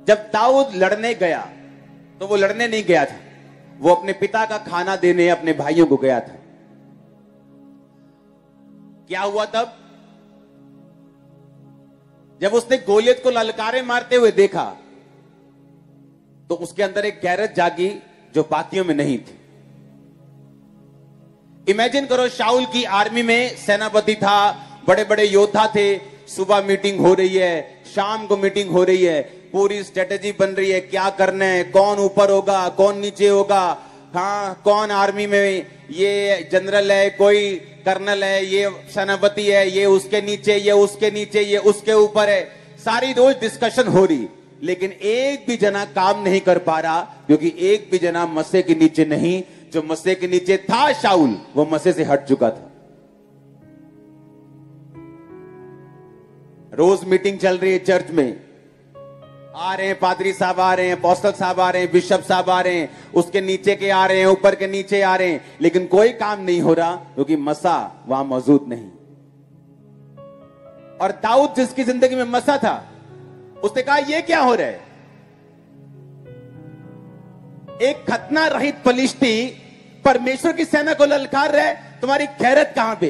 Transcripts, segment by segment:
जब दाऊद लड़ने गया तो वो लड़ने नहीं गया था, वो अपने पिता का खाना देने अपने भाइयों को गया था। क्या हुआ तब? जब उसने गोलियत को ललकारे मारते हुए देखा तो उसके अंदर एक गैरत जागी जो बाकियों में नहीं थी। इमेजिन करो, शाऊल की आर्मी में सेनापति था, बड़े बड़े योद्धा थे, सुबह मीटिंग हो रही है, शाम को मीटिंग हो रही है, पूरी स्ट्रेटेजी बन रही है, क्या करना है, कौन ऊपर होगा, कौन नीचे होगा, हाँ कौन आर्मी में ये जनरल है, कोई कर्नल है, ये सेनापति है, ये उसके नीचे, ये उसके नीचे, ये उसके ऊपर है, सारी रोज डिस्कशन हो रही, लेकिन एक भी जना काम नहीं कर पा रहा, क्योंकि एक भी जना मस्से के नीचे नहीं। जो मस्से के नीचे था शाऊल, वो मस्से से हट चुका था। रोज मीटिंग चल रही है चर्च में, आ रहे हैं पादरी साहब, आ रहे हैं अपोस्टल साहब, आ रहे हैं बिशप साहब, आ रहे हैं, उसके नीचे के आ रहे हैं, ऊपर के नीचे आ रहे हैं, लेकिन कोई काम नहीं हो रहा क्योंकि मसा वहां मौजूद नहीं। और दाऊद जिसकी जिंदगी में मसा था, उसने कहा यह क्या हो रहा है? एक खतना रहित फलिश्ती परमेश्वर की सेना को ललकार रहा है, तुम्हारी गैरत कहां पे?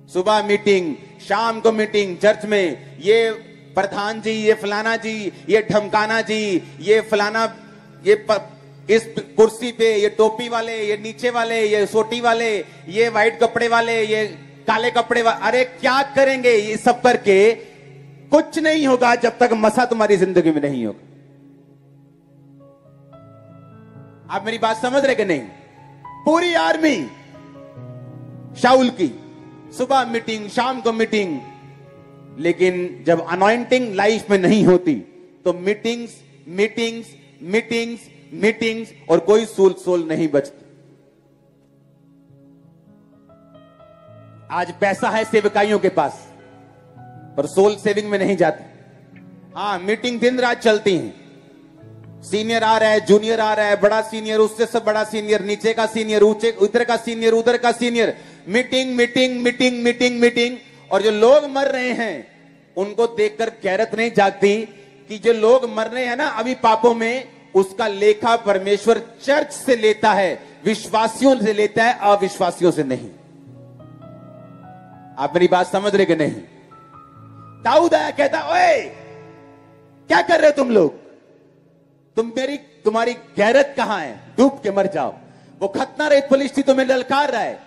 सुबह मीटिंग, शाम को मीटिंग चर्च में, ये प्रधान जी, ये फलाना जी, ये ढमकाना जी, ये फलाना, इस कुर्सी पे ये टोपी वाले, ये नीचे वाले, ये सोटी वाले, ये व्हाइट कपड़े वाले, ये काले कपड़े वाले, अरे क्या करेंगे ये सब करके? कुछ नहीं होगा जब तक मसा तुम्हारी जिंदगी में नहीं होगा। आप मेरी बात समझ रहे कि नहीं? पूरी आर्मी शाऊल की, सुबह मीटिंग, शाम को मीटिंग, लेकिन जब अनॉइंटिंग लाइफ में नहीं होती तो मीटिंग्स मीटिंग्स मीटिंग्स मीटिंग्स और कोई सोल नहीं बचती। आज पैसा है सेवकाइयों के पास, पर सोल सेविंग में नहीं जाते। हाँ, मीटिंग दिन रात चलती है, सीनियर आ रहा है, जूनियर आ रहा है, बड़ा सीनियर, उससे सब बड़ा सीनियर, नीचे का सीनियर, उधर का सीनियर, उधर का senior, meeting meeting meeting meeting meeting. और जो लोग मर रहे हैं उनको देखकर गैरत नहीं जागती कि जो लोग मर रहे हैं ना अभी पापों में, उसका लेखा परमेश्वर चर्च से लेता है, विश्वासियों से लेता है, अविश्वासियों से नहीं। आप मेरी बात समझ रहे कि नहीं? दाऊद आया, कहता ओए क्या कर रहे हो तुम लोग? तुम्हारी गैरत कहां है? डूब के मर जाओ। वो खतना रहित फलिश्ती तुम्हें ललकार रहा है,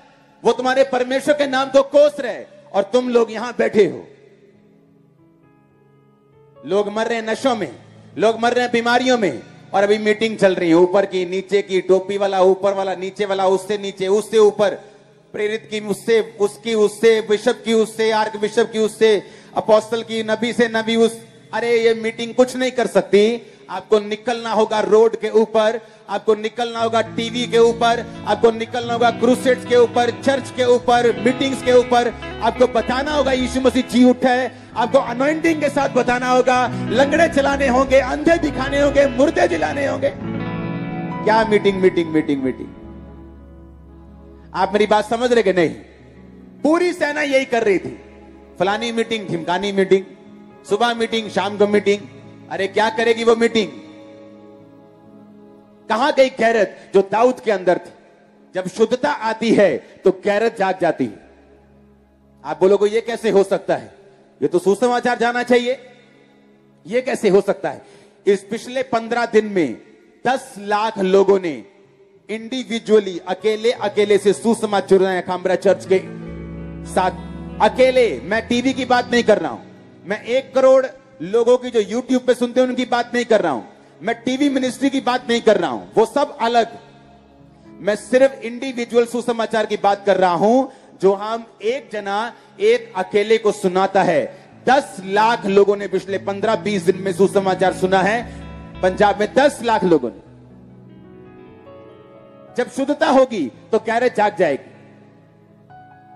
वो तुम्हारे परमेश्वर के नाम को कोस रहे, और तुम लोग यहां बैठे हो। लोग मर रहे हैं नशों में, लोग मर रहे हैं बीमारियों में, और अभी मीटिंग चल रही है, ऊपर की, नीचे की, टोपी वाला ऊपर वाला, नीचे वाला उससे नीचे, उससे ऊपर, प्रेरित की उससे, उसकी उससे, बिशप की उससे, आर्क बिशप की उससे, अपोस्टल की, नबी से नबी उस। अरे ये मीटिंग कुछ नहीं कर सकती। आपको निकलना होगा रोड के ऊपर, आपको निकलना होगा टीवी के ऊपर, आपको निकलना होगा क्रूसेड्स के ऊपर, चर्च के ऊपर, मीटिंग्स के ऊपर। आपको बताना होगा यीशु मसीह जी उठा है, आपको अनॉइंटिंग के साथ बताना होगा, लंगड़े चलाने होंगे, अंधे दिखाने होंगे, मुर्दे जिलाने होंगे। क्या मीटिंग मीटिंग मीटिंग मीटिंग? आप मेरी बात समझ रहे कि नहीं? पूरी सेना यही कर रही थी, फलानी मीटिंग, ढिमकानी मीटिंग, सुबह मीटिंग, शाम को मीटिंग। अरे क्या करेगी वो मीटिंग? कहां गई गैरत जो दाऊद के अंदर थी? जब शुद्धता आती है तो गैरत जाग जाती है। आप बोलोगे ये कैसे हो सकता है? ये तो सुसमाचार जाना चाहिए, ये कैसे हो सकता है? इस पिछले 15 दिन में 10 लाख लोगों ने इंडिविजुअली, अकेले से सुसमाचार जुड़े हैं खामरा चर्च के साथ। अकेले, मैं टीवी की बात नहीं कर रहा हूं, मैं 1 करोड़ लोगों की जो यूट्यूब पे सुनते हैं उनकी बात नहीं कर रहा हूं, मैं टीवी मिनिस्ट्री की बात नहीं कर रहा हूं, वो सब अलग। मैं सिर्फ इंडिविजुअल सुसमाचार की बात कर रहा हूं, जो हम एक जना एक अकेले को सुनाता है। 10 लाख लोगों ने पिछले 15-20 दिन में सुसमाचार सुना है पंजाब में, 10 लाख लोगों ने। जब शुद्धता होगी तो गैरत जाग जाएगी।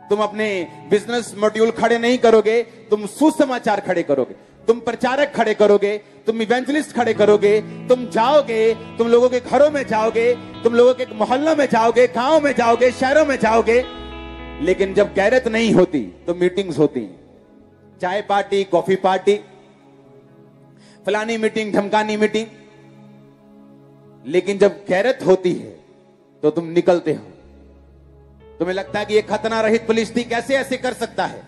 तुम अपने बिजनेस मॉड्यूल खड़े नहीं करोगे, तुम सुसमाचार खड़े करोगे, तुम प्रचारक खड़े करोगे, तुम इवेंजलिस्ट खड़े करोगे, तुम जाओगे, तुम लोगों के घरों में जाओगे, तुम लोगों के मोहल्लों में जाओगे, गांव में जाओगे, शहरों में जाओगे। लेकिन जब गैरत नहीं होती तो मीटिंग्स होती, चाय पार्टी, कॉफी पार्टी। फलानी मीटिंग, धमकानी मीटिंग। लेकिन जब गैरत होती है तो तुम निकलते हो। तुम्हें लगता है कि ये खतना रहित फिलिस्ती कैसे ऐसे कर सकता है,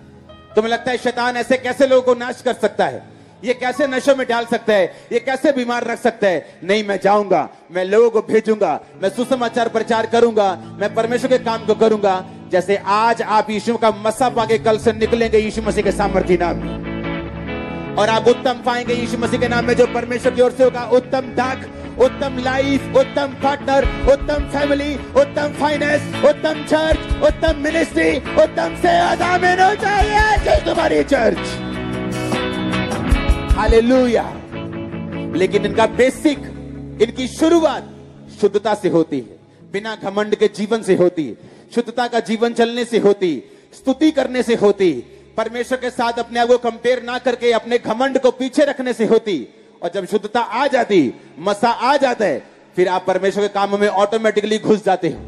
तुम्हें लगता है शैतान ऐसे कैसे लोगों को नाश कर सकता है, ये कैसे नशों में डाल सकता है, ये कैसे बीमार रख सकता है। नहीं, मैं जाऊंगा, मैं लोगों को भेजूंगा, मैं सुसमाचार प्रचार करूंगा, मैं परमेश्वर के काम को करूंगा। जैसे आज आप यीशु का मसा पाके कल से निकलेंगे यीशु मसीह के सामर्थ्य नाम में, और आप उत्तम पाएंगे यीशु मसीह के नाम में, जो परमेश्वर की ओर से होगा। उत्तम डाक, उत्तम लाइफ, उत्तम पार्टनर, उत्तम फैमिली, उत्तम फाइनेंस, उत्तम चर्च, उत्तम मिनिस्ट्री, उत्तम सेवा दामन हो चाहिए तुम्हारी चर्च। हालेलुया। लेकिन इनका बेसिक, इनकी शुरुआत शुद्धता से होती है, बिना घमंड के जीवन से होती है, शुद्धता का जीवन चलने से होती, स्तुति करने से होती, परमेश्वर के साथ अपने आप को कंपेयर ना करके अपने घमंड को पीछे रखने से होती। और जब शुद्धता आ जाती, मसा आ जाता है, फिर आप परमेश्वर के कामों में ऑटोमेटिकली घुस जाते हो।